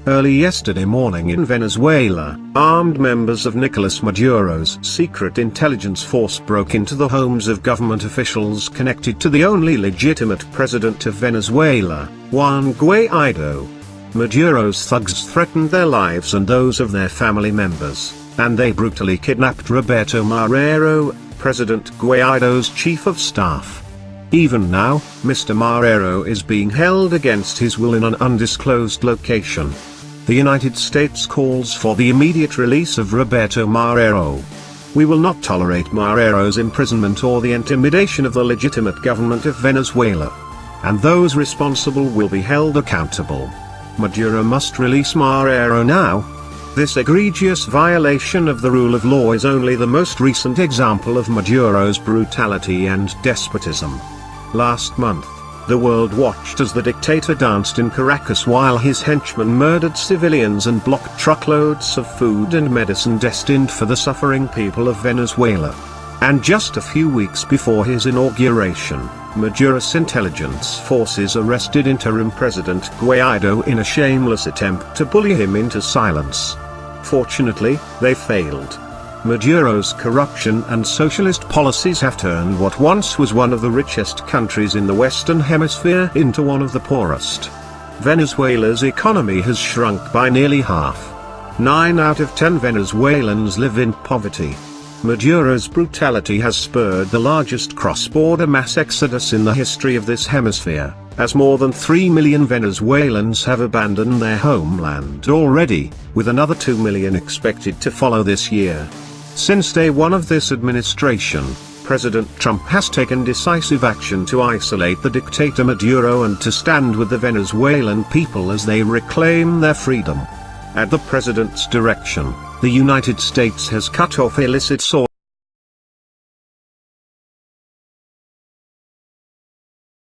Early yesterday morning in Venezuela, armed members of Nicolás Maduro's secret intelligence force broke into the homes of government officials connected to the only legitimate president of Venezuela, Juan Guaidó. Maduro's thugs threatened their lives and those of their family members, and they brutally kidnapped Roberto Marrero, President Guaidó's chief of staff. Even now, Mr. Marrero is being held against his will in an undisclosed location. The United States calls for the immediate release of Roberto Marrero. We will not tolerate Marrero's imprisonment or the intimidation of the legitimate government of Venezuela. And those responsible will be held accountable. Maduro must release Marrero now. This egregious violation of the rule of law is only the most recent example of Maduro's brutality and despotism. Last month, the world watched as the dictator danced in Caracas while his henchmen murdered civilians and blocked truckloads of food and medicine destined for the suffering people of Venezuela. And just a few weeks before his inauguration, Maduro's intelligence forces arrested interim President Guaidó in a shameless attempt to bully him into silence. Fortunately, they failed. Maduro's corruption and socialist policies have turned what once was one of the richest countries in the Western Hemisphere into one of the poorest. Venezuela's economy has shrunk by nearly half. 9 out of 10 Venezuelans live in poverty. Maduro's brutality has spurred the largest cross-border mass exodus in the history of this hemisphere, as more than 3 million Venezuelans have abandoned their homeland already, with another 2 million expected to follow this year. Since day one of this administration, President Trump has taken decisive action to isolate the dictator Maduro and to stand with the Venezuelan people as they reclaim their freedom. At the president's direction, the United States has cut off illicit sources